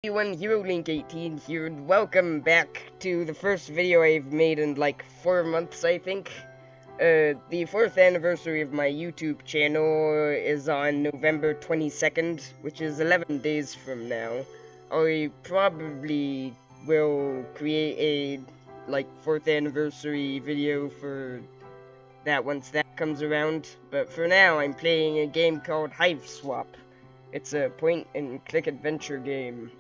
Everyone, HeroLink18 here, and welcome back to the first video I've made in like 4 months, I think. The 4th anniversary of my YouTube channel is on November 22nd, which is 11 days from now. I probably will create a, 4th anniversary video for that once that comes around, but for now I'm playing a game called Hiveswap. It's a point-and-click adventure game.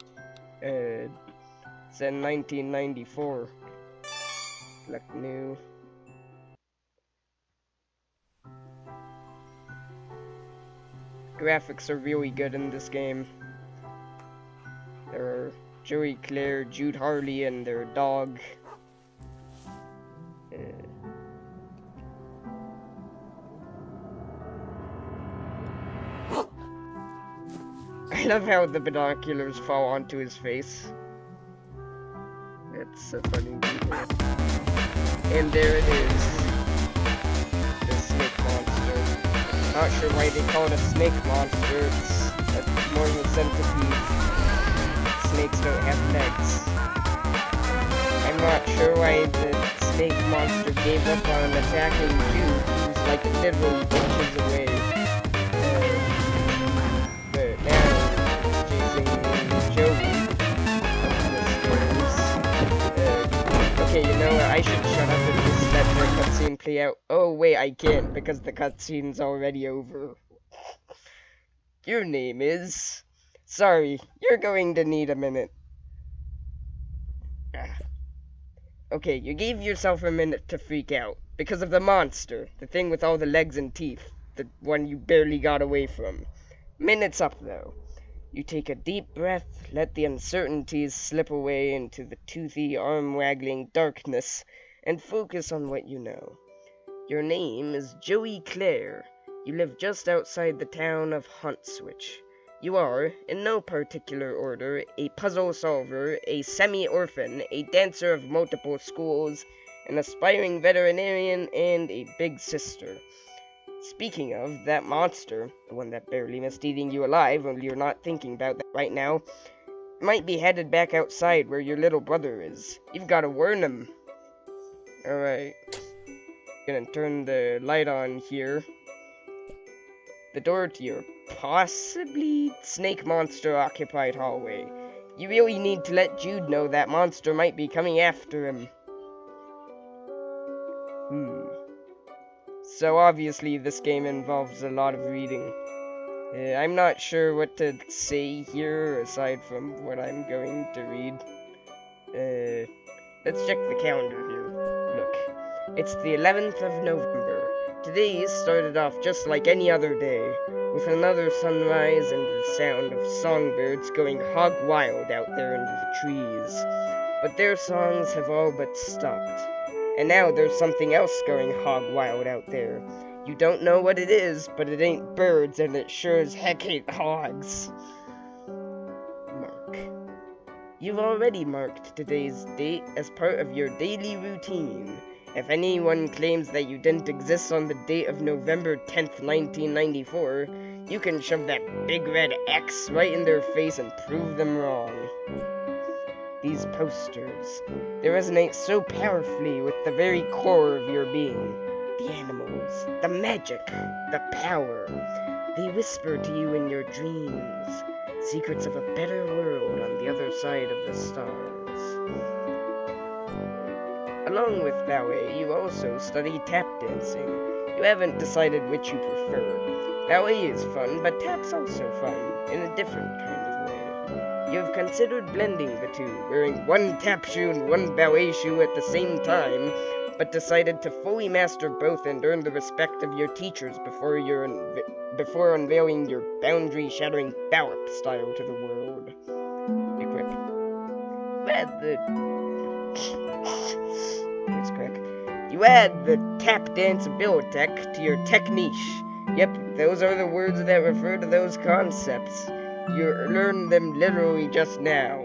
It's in 1994. Select new. Graphics are really good in this game. There are Joey, Claire, Jude Harley, and their dog. I love how the binoculars fall onto his face. It's so funny. And there it is. The snake monster. Not sure why they call it a snake monster. It's more of a centipede. Snakes don't have legs. I'm not sure why the snake monster gave up on attacking Jude, who's like literally inches away. But now okay, you know what? I should shut up and just let the cutscene play out. Oh, wait, I can't because the cutscene's already over. Your name is... Sorry, you're going to need a minute. Okay, you gave yourself a minute to freak out because of the monster, the thing with all the legs and teeth, the one you barely got away from. Minute's up, though. You take a deep breath, let the uncertainties slip away into the toothy, arm-waggling darkness, and focus on what you know. Your name is Joey Claire. You live just outside the town of Huntswich. You are, in no particular order, a puzzle solver, a semi-orphan, a dancer of multiple schools, an aspiring veterinarian, and a big sister. Speaking of, that monster, the one that barely missed eating you alive, only you're not thinking about that right now, might be headed back outside where your little brother is. You've got to warn him. Alright. Gonna turn the light on here. The door to your possibly snake monster occupied hallway. You really need to let Jude know that monster might be coming after him. So obviously this game involves a lot of reading. I'm not sure what to say here aside from what I'm going to read. Let's check the calendar here. Look, it's the 11th of November. Today started off just like any other day, with another sunrise and the sound of songbirds going hog wild out there into the trees. But their songs have all but stopped. And now there's something else going hog wild out there. You don't know what it is, but it ain't birds, and it sure as heck ain't hogs. Mark. You've already marked today's date as part of your daily routine. If anyone claims that you didn't exist on the date of November 10th, 1994, you can shove that big red X right in their face and prove them wrong. These posters, they resonate so powerfully with the very core of your being. The animals, the magic, the power. They whisper to you in your dreams, secrets of a better world on the other side of the stars. Along with ballet, you also study tap dancing. You haven't decided which you prefer. Ballet is fun, but tap's also fun, in a different kind of way. You've considered blending the two, wearing one tap shoe and one ballet shoe at the same time, but decided to fully master both and earn the respect of your teachers before unveiling your boundary-shattering ballop style to the world. Equip. You add the tap dance abilitech to your tech niche. Yep, those are the words that refer to those concepts. You learned them literally just now.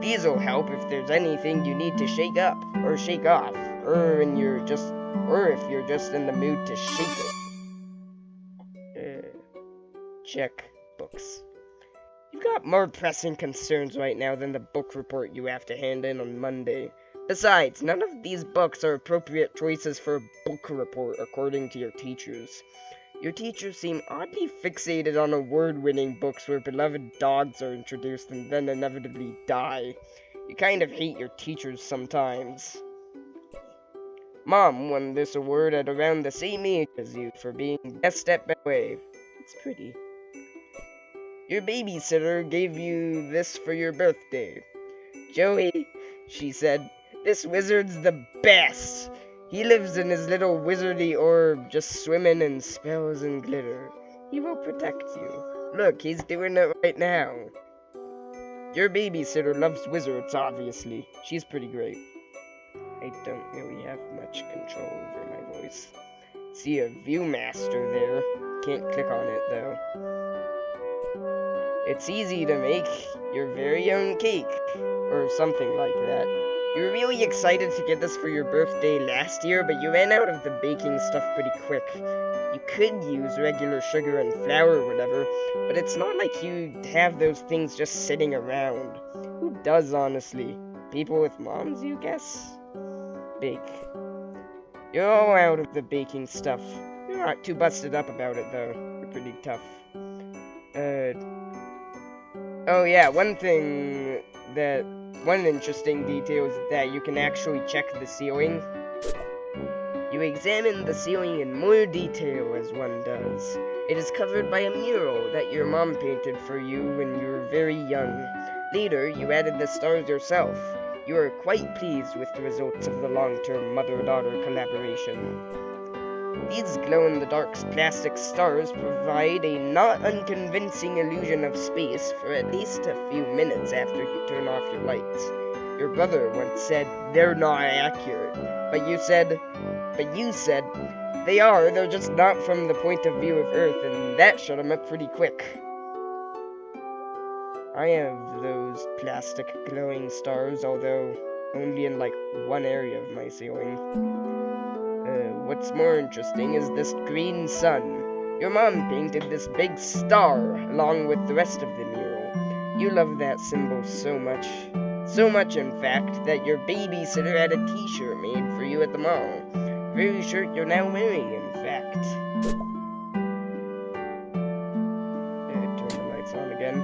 These'll help if there's anything you need to shake up, or shake off, or if you're just in the mood to shake it. Check books. You've got more pressing concerns right now than the book report you have to hand in on Monday. Besides, none of these books are appropriate choices for a book report, according to your teachers. Your teachers seem oddly fixated on award-winning books where beloved dogs are introduced and then inevitably die. You kind of hate your teachers sometimes. Mom won this award at around the same age as you for being best at ballet. It's pretty. Your babysitter gave you this for your birthday. Joey, she said, this wizard's the best. He lives in his little wizardy orb, just swimming in spells and glitter. He will protect you. Look, he's doing it right now. Your babysitter loves wizards, obviously. She's pretty great. I don't really have much control over my voice. See a Viewmaster there. Can't click on it, though. It's easy to make your very own cake, or something like that. You were really excited to get this for your birthday last year, but you ran out of the baking stuff pretty quick. You could use regular sugar and flour or whatever, but it's not like you have those things just sitting around. Who does, honestly? People with moms, you guess? Bake. You're all out of the baking stuff. You're not too busted up about it, though. You're pretty tough. Oh yeah, one interesting detail is that you can actually check the ceiling. You examine the ceiling in more detail as one does. It is covered by a mural that your mom painted for you when you were very young. Later, you added the stars yourself. You are quite pleased with the results of the long-term mother-daughter collaboration. These glow-in-the-dark plastic stars provide a not unconvincing illusion of space for at least a few minutes after you turn off your lights. Your brother once said, they're not accurate, but you said, they are, they're just not from the point of view of Earth, and that shut him up pretty quick. I have those plastic glowing stars, although only in like one area of my ceiling. What's more interesting is this green sun. Your mom painted this big star along with the rest of the mural. You love that symbol so much. So much, in fact, that your babysitter had a t-shirt made for you at the mall. Very shirt you're now wearing, in fact. Turn the lights on again.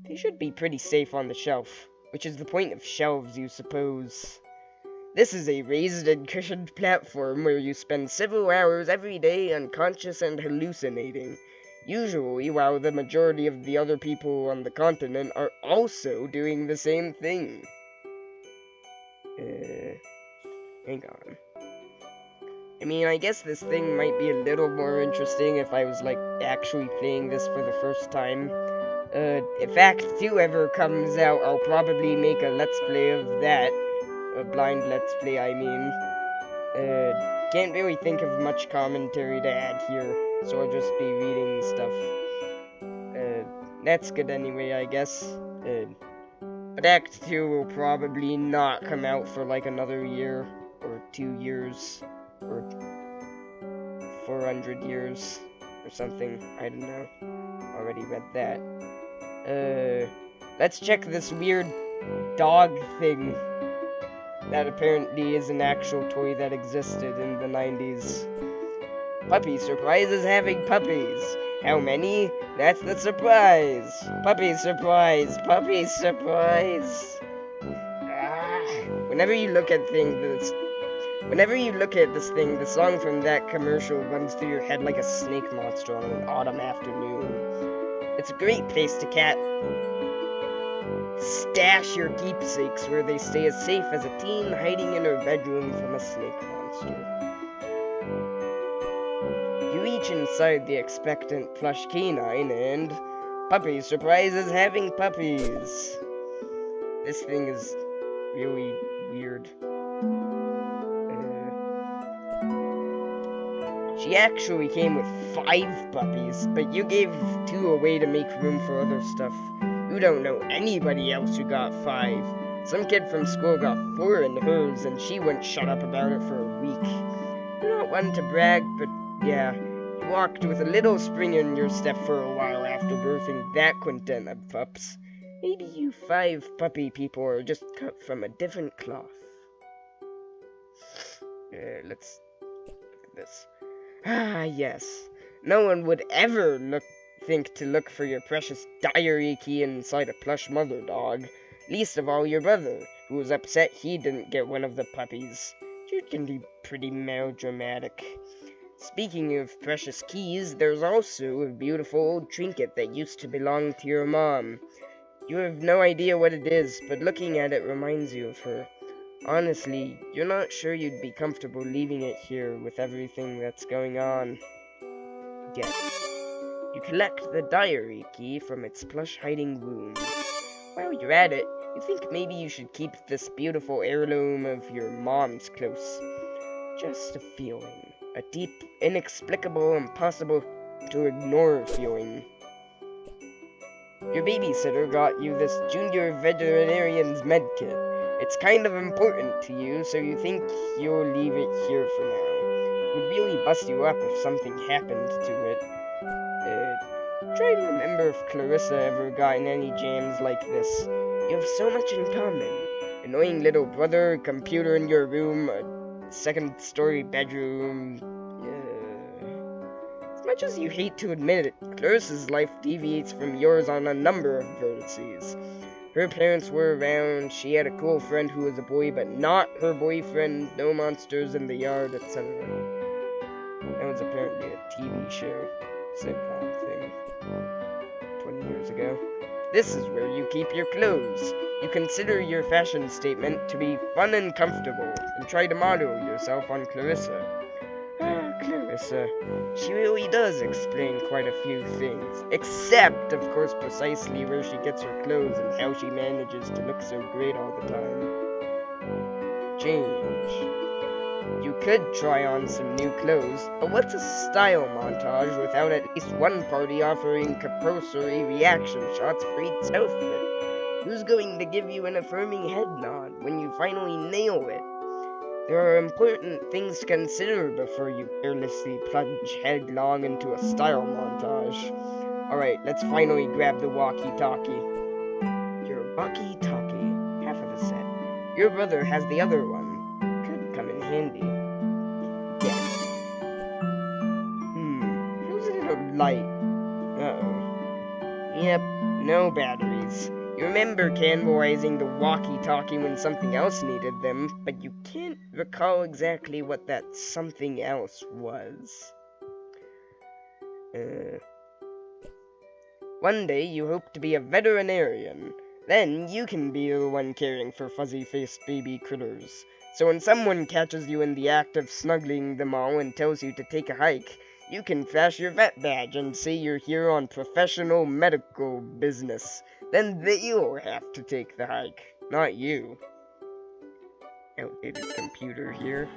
They should be pretty safe on the shelf, which is the point of shelves, you suppose. This is a raised and cushioned platform where you spend several hours every day unconscious and hallucinating, usually while the majority of the other people on the continent are also doing the same thing. Hang on. I mean, I guess this thing might be a little more interesting if I was, like, actually playing this for the first time. If Act 2 ever comes out, I'll probably make a Let's Play of that. A blind Let's Play, I mean. Can't really think of much commentary to add here, so I'll just be reading stuff. That's good anyway, I guess. But Act 2 will probably not come out for like another year, or 2 years, or 400 years, or something. I don't know. Already read that. Let's check this weird dog thing. That apparently is an actual toy that existed in the 90s. Puppy surprises having puppies. How many? That's the surprise. Puppy surprise. Puppy surprise. Whenever you look at this thing, the song from that commercial runs through your head like a snake monster on an autumn afternoon. It's a great place to stash your keepsakes where they stay as safe as a teen hiding in her bedroom from a snake monster. You reach inside the expectant plush canine and puppy surprises having puppies. This thing is really weird. She actually came with 5 puppies, but you gave 2 away to make room for other stuff. You don't know anybody else who got 5. Some kid from school got 4 in hers, and she wouldn't shut up about it for a week. You're not one to brag, but yeah, You walked with a little spring in your step for a while after birthing that quintet of pups. Maybe you 5 puppy people are just cut from a different cloth. Let's look at this. Ah, yes. No one would ever think to look for your precious diary key inside a plush mother dog. Least of all your brother, who was upset he didn't get one of the puppies. Jude can be pretty melodramatic. Speaking of precious keys, there's also a beautiful old trinket that used to belong to your mom. You have no idea what it is, but looking at it reminds you of her. Honestly, you're not sure you'd be comfortable leaving it here with everything that's going on. Yet, you collect the diary key from its plush hiding wound. While you're at it, you think maybe you should keep this beautiful heirloom of your mom's close. Just a feeling. A deep, inexplicable, impossible to ignore feeling. Your babysitter got you this junior veterinarian's medkit. It's kind of important to you, so you think you'll leave it here for now. It would really bust you up if something happened to it. Try to remember if Clarissa ever got in any jams like this. You have so much in common. Annoying little brother, computer in your room, a second-story bedroom. As much as you hate to admit it, Clarissa's life deviates from yours on a number of vertices. Her parents were around, she had a cool friend who was a boy but not her boyfriend, no monsters in the yard, etc. That was apparently a TV show, sitcom thing, 20 years ago. This is where you keep your clothes. You consider your fashion statement to be fun and comfortable, and try to model yourself on Clarissa. Clarissa. She really does explain quite a few things, except, of course, precisely where she gets her clothes and how she manages to look so great all the time. Change. You could try on some new clothes, but what's a style montage without at least one party offering compulsory reaction shots for each outfit? Who's going to give you an affirming head nod when you finally nail it? There are important things to consider before you carelessly plunge headlong into a style montage. Alright, let's finally grab the walkie-talkie. Your walkie-talkie, half of a set. Your brother has the other one. Could come in handy. Yes. Feels a little light. Uh-oh. Yep, no batteries. You remember cannibalizing the walkie-talkie when something else needed them, but you can't recall exactly what that something else was. One day you hope to be a veterinarian. Then you can be the one caring for fuzzy-faced baby critters. So when someone catches you in the act of snuggling them all and tells you to take a hike, you can flash your vet badge and say you're here on professional medical business. Then they'll have to take the hike, not you. Outdated computer here.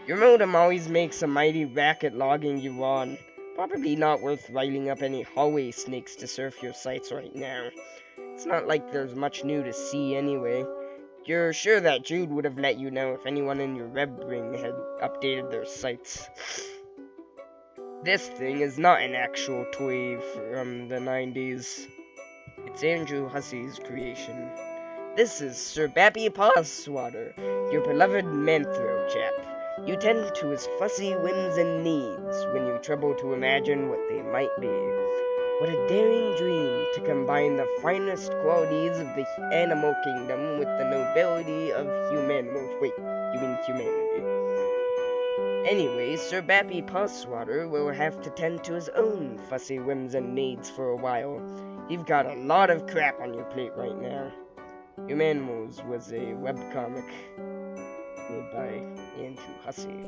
Your modem always makes a mighty racket logging you on. Probably not worth lighting up any hallway snakes to surf your sites right now. It's not like there's much new to see anyway. You're sure that Jude would have let you know if anyone in your web ring had updated their sites. This thing is not an actual toy from the 90s. It's Andrew Hussey's creation. This is Sir Bappy Pawswater, your beloved Manthro chap. You tend to his fussy whims and needs when you trouble to imagine what they might be. What a daring dream to combine the finest qualities of the animal kingdom with the nobility of humanity. Wait, you mean humanity. Anyway, Sir Bappy Pawswater will have to tend to his own fussy whims and needs for a while. You've got a lot of crap on your plate right now. Humanimals was a webcomic made by Andrew Hussey.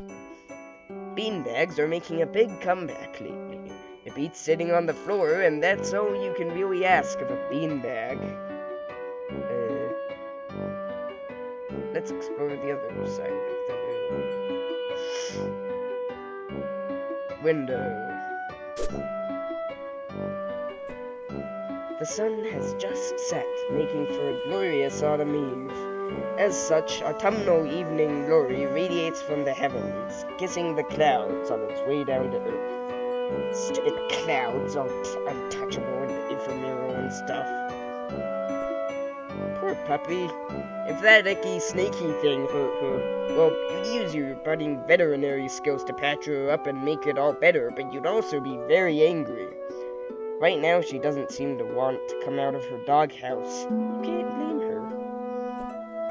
Beanbags are making a big comeback lately. It beats sitting on the floor, and that's all you can really ask of a beanbag. Let's explore the other side of the room. Window. The sun has just set, making for a glorious autumn eve. As such, autumnal evening glory radiates from the heavens, kissing the clouds on its way down to earth. Stupid clouds, all untouchable and ephemeral and stuff. Poor puppy. If that icky, snaky thing hurt her, well, you'd use your budding veterinary skills to patch her up and make it all better, but you'd also be very angry. Right now, she doesn't seem to want to come out of her doghouse. You can't blame her.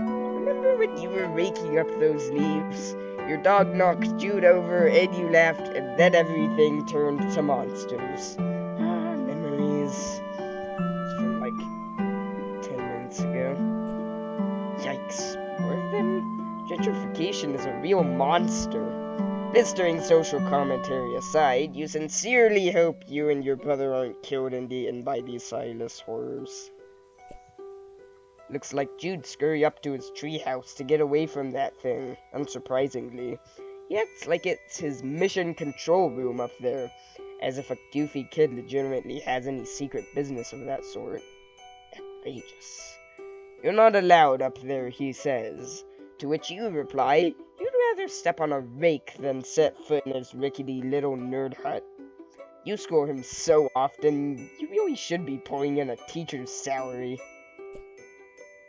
Remember when you were raking up those leaves? Your dog knocked you over and you laughed, and then everything turned to monsters. Ah, memories. It's from like 10 minutes ago. Yikes, more of them? Gentrification is a real monster. Blistering social commentary aside, you sincerely hope you and your brother aren't killed and eaten by these eyeless horrors. Looks like Jude'd scurry up to his treehouse to get away from that thing, unsurprisingly. He acts like it's his mission control room up there, as if a goofy kid legitimately has any secret business of that sort. Outrageous. You're not allowed up there, he says, to which you reply, you'd rather step on a rake than set foot in his rickety little nerd hut. You score him so often, you really should be pulling in a teacher's salary.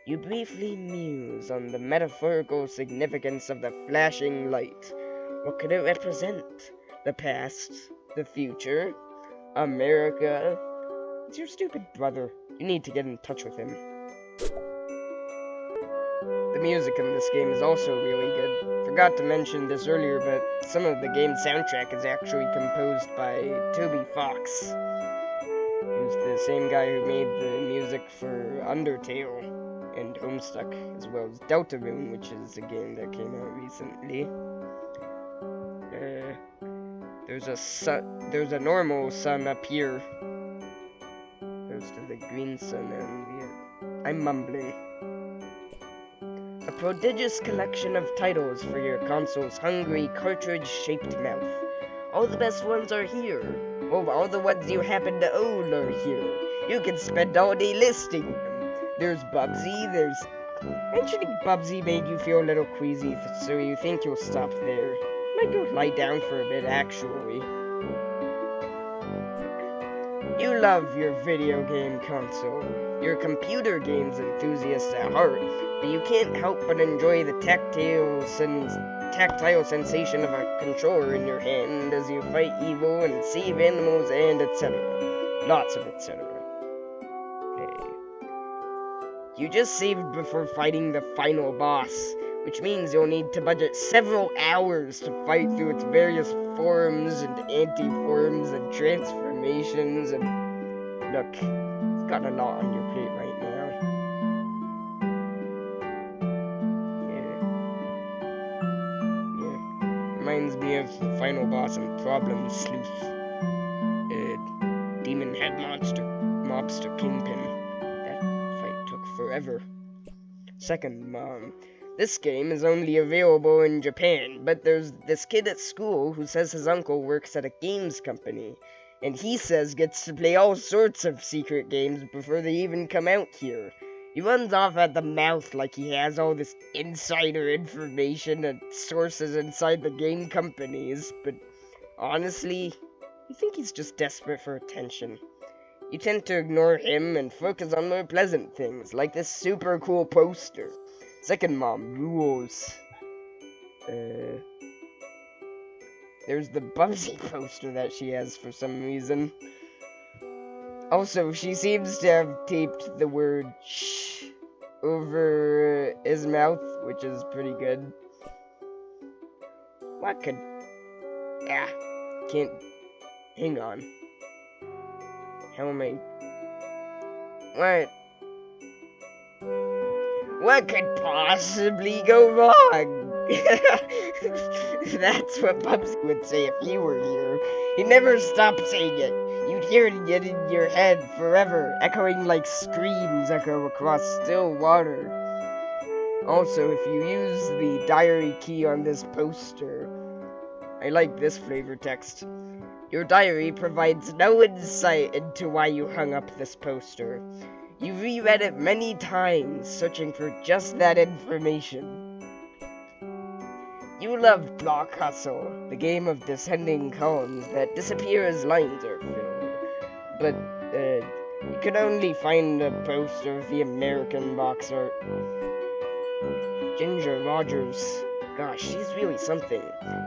You briefly muse on the metaphorical significance of the flashing light. What could it represent? The past? The future? America? It's your stupid brother. You need to get in touch with him. The music in this game is also really good. Forgot to mention this earlier, but some of the game's soundtrack is actually composed by Toby Fox, who's the same guy who made the music for Undertale and Homestuck, as well as Deltarune, which is a game that came out recently. There's a normal sun up here. Goes to the green sun, and I'm mumbling. A prodigious collection of titles for your console's hungry, cartridge-shaped mouth. All the best ones are here. Well, all the ones you happen to own are here. You can spend all day listing them. There's Bubsy, Mentioning Bubsy made you feel a little queasy, so you think you'll stop there. Might go lie down for a bit, actually. You love your video game console. You're a computer games enthusiast at heart, but you can't help but enjoy the tactile sensation of a controller in your hand as you fight evil and save animals and etc. Lots of etc. You just saved before fighting the final boss, which means you'll need to budget several hours to fight through its various forms and anti-forms and transformations and... Look, it's got a lot on your plate right now. Yeah. Reminds me of the final boss in Problem Sleuth. Demon Head Mobster Kingpin. That fight took forever. Second, Mom. This game is only available in Japan, but there's this kid at school who says his uncle works at a games company, and he says gets to play all sorts of secret games before they even come out here. He runs off at the mouth like he has all this insider information and sources inside the game companies, but honestly, you think he's just desperate for attention. You tend to ignore him and focus on more pleasant things, like this super cool poster. Second Mom rules. There's the Bubsy poster that she has for some reason. Also, she seems to have taped the word shh over his mouth, which is pretty good. What could... can't... Hang on. How am I... What could possibly go wrong? That's what Bubsy would say if he were here. He never stopped saying it. You'd hear it in your head forever, echoing like screams echo across still water. Also, if you use the diary key on this poster, I like this flavor text. Your diary provides no insight into why you hung up this poster. You reread it many times, searching for just that information. You love Block Hustle, the game of descending columns that disappear as lines are filled. But, you can only find a poster of the American box art. Ginger Rogers. Gosh, she's really something.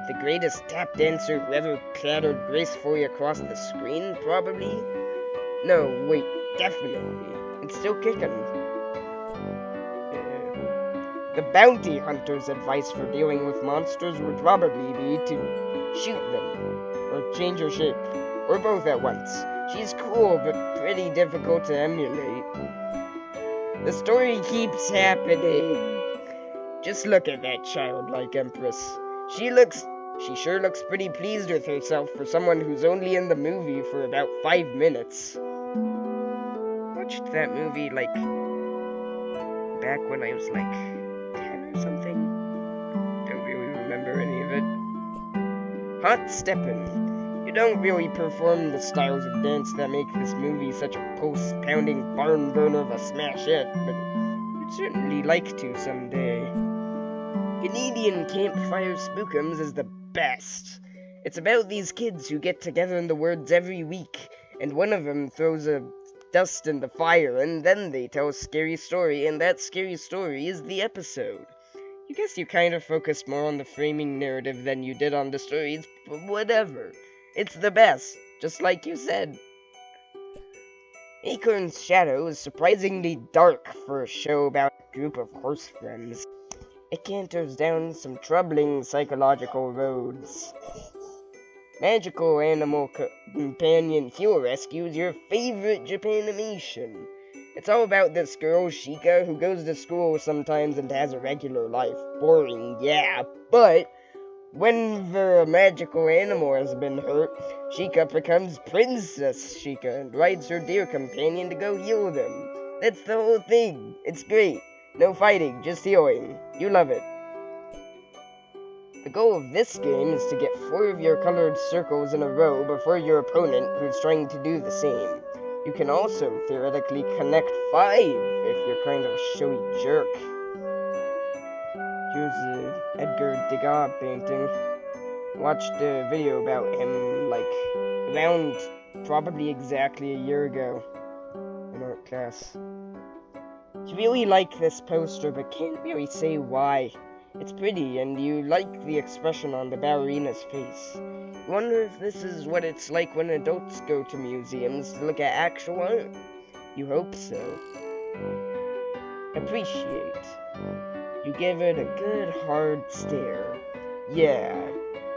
The greatest tap dancer who ever clattered gracefully across the screen, probably? No, wait, definitely. It's still kicking. The bounty hunter's advice for dealing with monsters would probably be to shoot them, or change her shape, or both at once. She's cool, but pretty difficult to emulate. The story keeps happening. Just look at that childlike empress. She sure looks pretty pleased with herself for someone who's only in the movie for about 5 minutes. Watched that movie, like, back when I was, like, 10 or something. Don't really remember any of it. Hot Steppin'. You don't really perform the styles of dance that make this movie such a post-pounding barn burner of a smash hit, but I'd certainly like to someday. Canadian Campfire Spookums is the best. It's about these kids who get together in the woods every week, and one of them throws a dust in the fire, and then they tell a scary story, and that scary story is the episode. You guess you kind of focused more on the framing narrative than you did on the stories, but whatever. It's the best, just like you said. Acorn's Shadow is surprisingly dark for a show about a group of horse friends. It canters down some troubling psychological roads. Magical Animal Companion Fuel Rescue is your favorite Japanimation. It's all about this girl, Shika, who goes to school sometimes and has a regular life. Boring, yeah, but whenever a magical animal has been hurt, Shika becomes Princess Shika and rides her deer companion to go heal them. That's the whole thing. It's great. No fighting, just healing. You love it. The goal of this game is to get 4 of your colored circles in a row before your opponent who's trying to do the same. You can also theoretically connect 5 if you're kind of a showy jerk. Here's the Edgar Degas painting. Watched a video about him, like, around probably exactly a year ago in art class. You really like this poster, but can't really say why. It's pretty, and you like the expression on the ballerina's face. You wonder if this is what it's like when adults go to museums to look at actual art. You hope so. Appreciate. You give it a good hard stare. Yeah,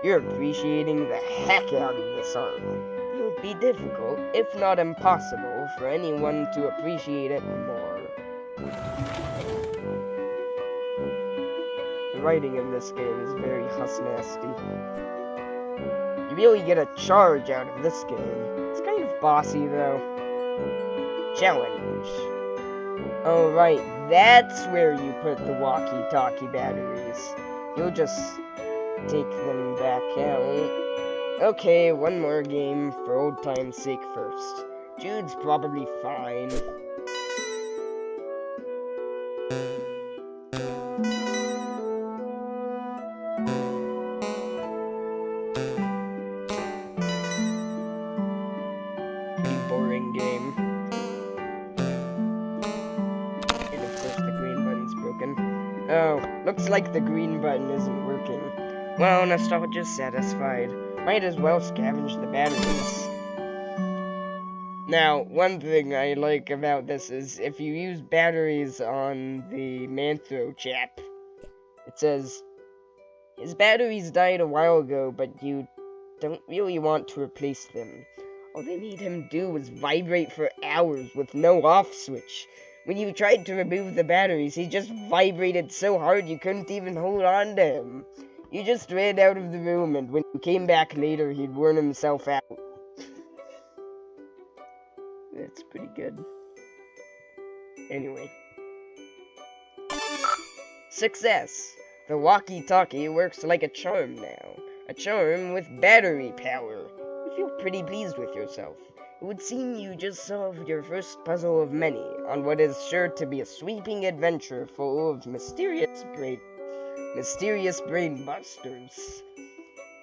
you're appreciating the heck out of this art. It would be difficult, if not impossible, for anyone to appreciate it more. The writing in this game is very nasty. You really get a charge out of this game. It's kind of bossy, though. Challenge. Oh, right, that's where you put the walkie-talkie batteries. You'll just take them back out. Okay, one more game for old time's sake first. Jude's probably fine. Boring game. And of course the green button's broken. Oh, looks like the green button isn't working. Well, nostalgia's satisfied. Might as well scavenge the batteries. Now, one thing I like about this is if you use batteries on the Manthro chap, it says, his batteries died a while ago, but you don't really want to replace them. All they made him do was vibrate for hours with no off switch. When you tried to remove the batteries, he just vibrated so hard you couldn't even hold on to him. You just ran out of the room, and when you came back later, he'd worn himself out. That's pretty good. Anyway. Success! The walkie-talkie works like a charm now. A charm with battery power. You feel pretty pleased with yourself. It would seem you just solved your first puzzle of many on what is sure to be a sweeping adventure full of mysterious brain busters.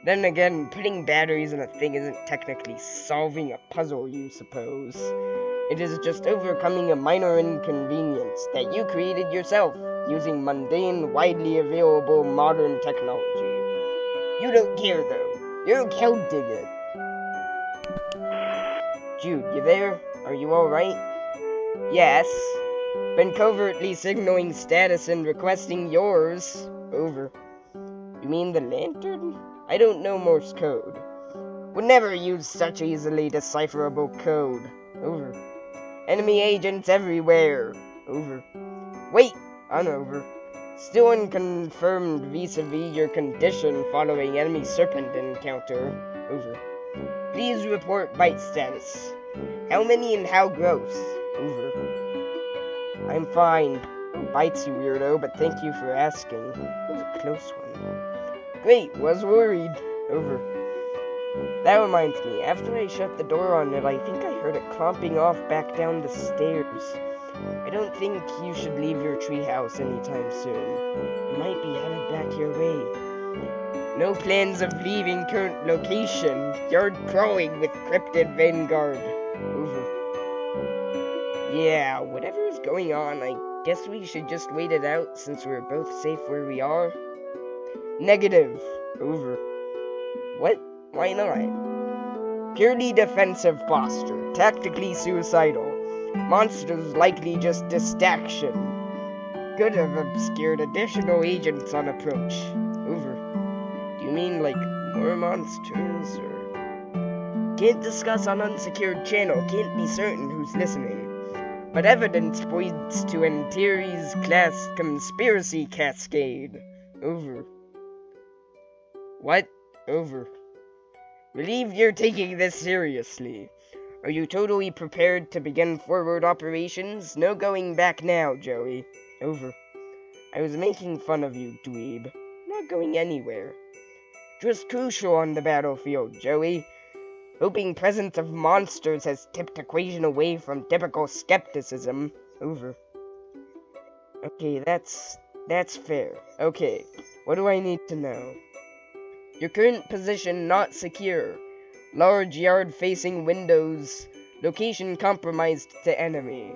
Then again, putting batteries in a thing isn't technically solving a puzzle, you suppose. It is just overcoming a minor inconvenience that you created yourself, using mundane, widely available modern technology. You don't care, though. You're counting it. Jude, you there? Are you alright? Yes. Been covertly signaling status and requesting yours. Over. You mean the lantern? I don't know Morse code. Would never use such easily decipherable code. Over. Enemy agents everywhere. Over. Wait, on over. Still unconfirmed vis-a-vis your condition following enemy serpent encounter. Over. Please report bite status. How many and how gross? Over. I'm fine. No bites, you weirdo, but thank you for asking. It was a close one. Great, was worried. Over. That reminds me, after I shut the door on it, I think I heard it clomping off back down the stairs. I don't think you should leave your treehouse anytime soon. It might be headed back your way. No plans of leaving current location. Yard crawling with cryptid vanguard. Over. Yeah, whatever is going on, I guess we should just wait it out since we're both safe where we are. Negative. Over. What? Why not? Purely defensive posture. Tactically suicidal. Monsters likely just distraction. Could have obscured additional agents on approach. Over. Do you mean like more monsters or... Can't discuss on unsecured channel. Can't be certain who's listening. But evidence points to Antares class conspiracy cascade. Over. What? Over. Relieved you're taking this seriously. Are you totally prepared to begin forward operations? No going back now, Joey. Over. I was making fun of you, dweeb. Not going anywhere. Just crucial on the battlefield, Joey. Hoping presence of monsters has tipped equation away from typical skepticism. Over. Okay, that's fair. Okay, what do I need to know? Your current position not secure. Large yard facing windows. Location compromised to enemy.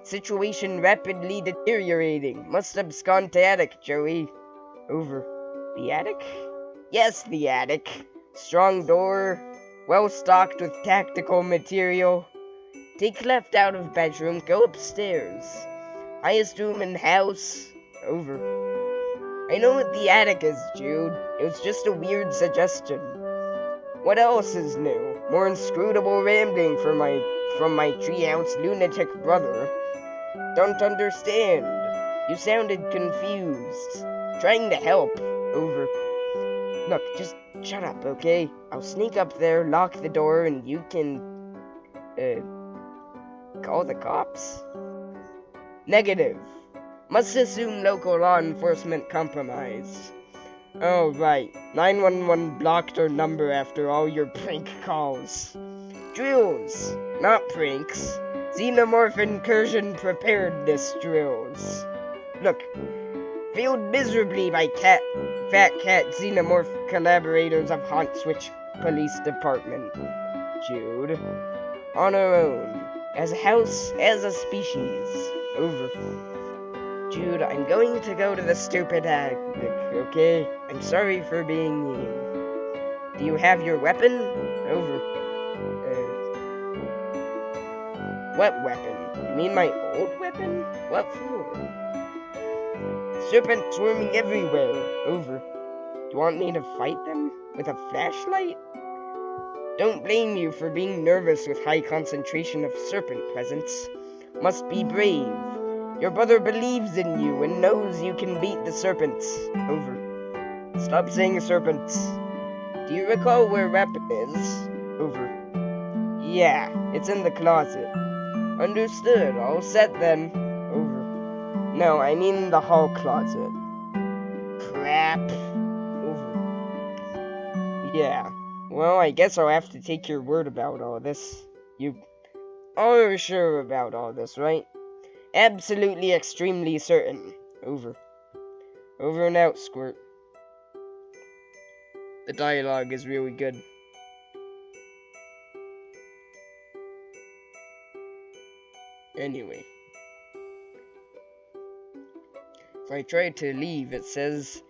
Situation rapidly deteriorating. Must abscond to attic, Joey. Over. The attic? Yes, the attic. Strong door. Well stocked with tactical material. Take left out of bedroom. Go upstairs. Highest room in house. Over. I know what the attic is, Jude. It was just a weird suggestion. What else is new? More inscrutable rambling from my treehouse lunatic brother. Don't understand. You sounded confused. Trying to help. Over. Look, just shut up, okay? I'll sneak up there, lock the door, and you can, call the cops? Negative. Must assume local law enforcement compromised. Oh, right. 911 blocked our number after all your prank calls. Drills, not pranks. Xenomorph incursion preparedness drills. Look, failed miserably by Fat Cat Xenomorph collaborators of Haunt Switch Police Department. Jude. On our own. As a house, as a species. Over. Jude, I'm going to go to the stupid attic, okay? I'm sorry for being mean. Do you have your weapon? Over. What weapon? You mean my old weapon? What for? Serpents swarming everywhere. Over. Do you want me to fight them? With a flashlight? Don't blame you for being nervous with high concentration of serpent presence. Must be brave. Your brother believes in you and knows you can beat the serpents. Over. Stop saying serpents. Do you recall where weapon is? Over. Yeah, it's in the closet. Understood. All set then. Over. No, I mean the hall closet. Crap. Over. Yeah. Well, I guess I'll have to take your word about all this. You are sure about all this, right? Absolutely, extremely certain. Over. Over and out, Squirt. The dialogue is really good. Anyway. If I try to leave, it says,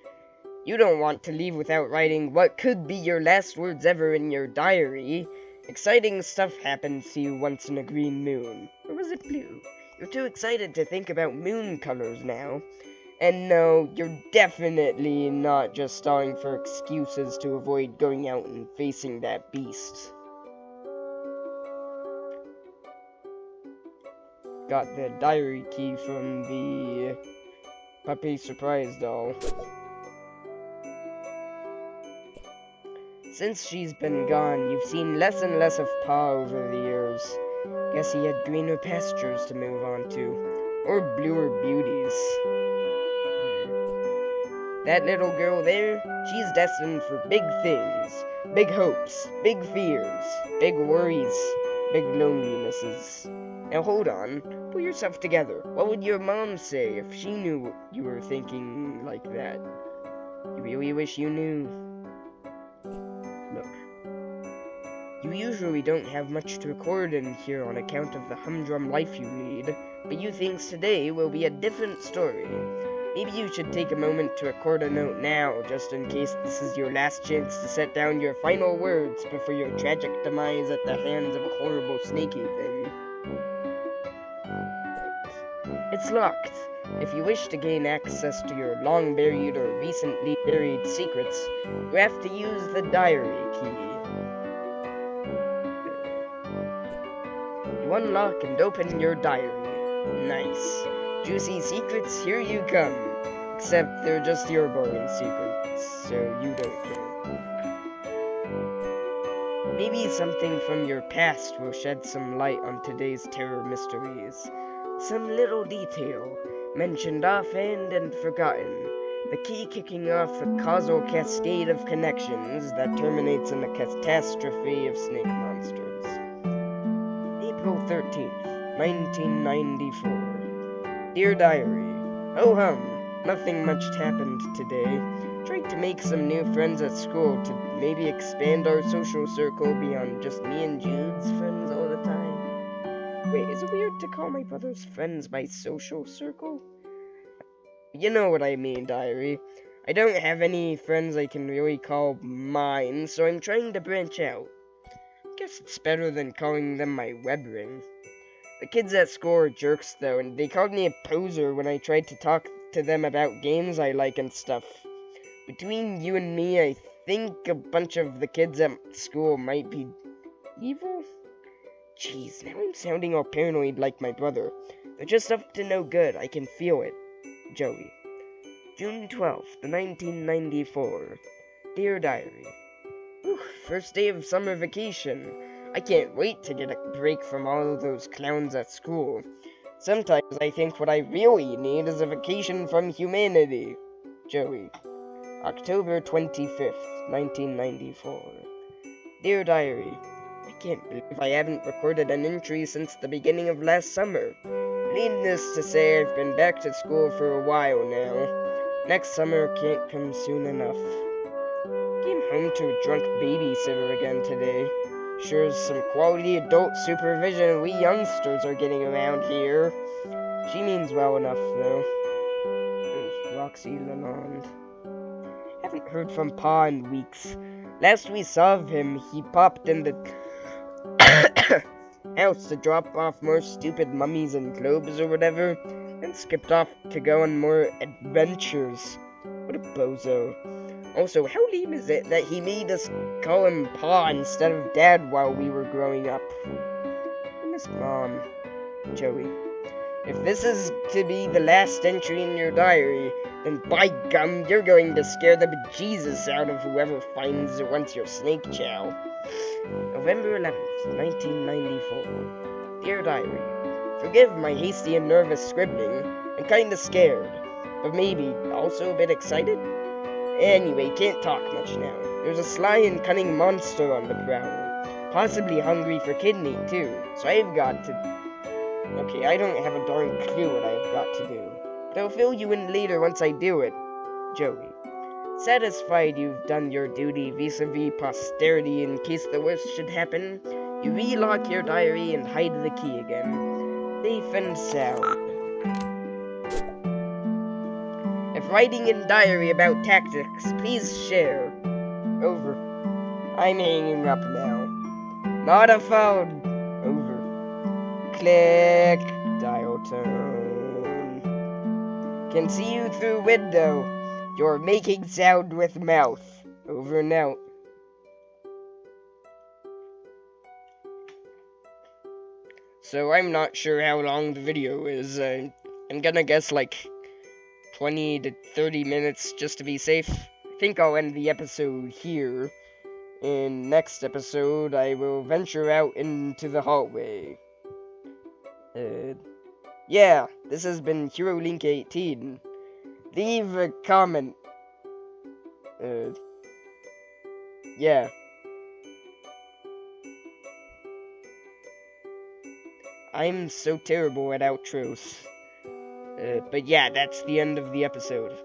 you don't want to leave without writing what could be your last words ever in your diary. Exciting stuff happens to you once in a green moon. Or was it blue? You're too excited to think about moon colors now. And no, you're definitely not just stalling for excuses to avoid going out and facing that beast. Got the diary key from the puppy surprise doll. Since she's been gone, you've seen less and less of Pa over the years. Guess he had greener pastures to move on to. Or bluer beauties. That little girl there, she's destined for big things. Big hopes, big fears, big worries, big lonelinesses. Now hold on, pull yourself together. What would your mom say if she knew you were thinking like that? You really wish you knew. Look, you usually don't have much to record in here on account of the humdrum life you lead, but you think today will be a different story. Maybe you should take a moment to record a note now, just in case this is your last chance to set down your final words before your tragic demise at the hands of a horrible snaky thing. It's locked. If you wish to gain access to your long-buried or recently buried secrets, you have to use the diary key. You unlock and open your diary. Nice. Juicy secrets, here you come. Except they're just your boring secrets, so you don't care. Maybe something from your past will shed some light on today's terror mysteries. Some little detail, mentioned offhand and forgotten. The key kicking off a causal cascade of connections that terminates in a catastrophe of snake monsters. April 13th, 1994. Dear Diary, oh hum, nothing much happened today. Tried to make some new friends at school to maybe expand our social circle beyond just me and Jude's friends all the time. Wait, is it weird to call my brother's friends my social circle? You know what I mean, Diary. I don't have any friends I can really call mine, so I'm trying to branch out. Guess it's better than calling them my web ring. The kids at school are jerks, though, and they called me a poser when I tried to talk to them about games I like and stuff. Between you and me, I think a bunch of the kids at school might be evil? Jeez, now I'm sounding all paranoid like my brother. They're just up to no good, I can feel it. Joey. June 12th, 1994. Dear Diary. Whew, first day of summer vacation. I can't wait to get a break from all of those clowns at school. Sometimes I think what I really need is a vacation from humanity. Joey. October 25th, 1994. Dear Diary, I can't believe I haven't recorded an entry since the beginning of last summer. Needless to say, I've been back to school for a while now. Next summer can't come soon enough. Came home to a drunk babysitter again today. Sure is some quality adult supervision we youngsters are getting around here. She means well enough, though. There's Roxy Lalonde. Haven't heard from Pa in weeks. Last we saw of him, he popped in the house to drop off more stupid mummies and globes or whatever, and skipped off to go on more adventures. What a bozo. Also, how lame is it that he made us call him Pa instead of Dad while we were growing up? I miss Mom. Joey. If this is to be the last entry in your diary, then by gum, you're going to scare the bejesus out of whoever finds or wants your snake chow. November 11th, 1994. Dear Diary, forgive my hasty and nervous scribbling. I'm kinda scared, but maybe also a bit excited? Anyway, can't talk much now. There's a sly and cunning monster on the prowl. Possibly hungry for kidney, too. So I've got to... Okay, I don't have a darn clue what I've got to do. But I'll fill you in later once I do it. Joey. Satisfied you've done your duty vis-a-vis posterity in case the worst should happen, you relock your diary and hide the key again. Safe and sound. If writing in diary about tactics, please share. Over. I'm hanging up now. Not a phone. Over. Click. Dial tone. Can see you through window. You're making sound with mouth. Over and out. So I'm not sure how long the video is. I'm gonna guess like 20 to 30 minutes just to be safe. I think I'll end the episode here. In next episode, I will venture out into the hallway. Yeah, this has been HeroLink18. Leave a comment. Yeah. I'm so terrible at outros. But yeah, that's the end of the episode.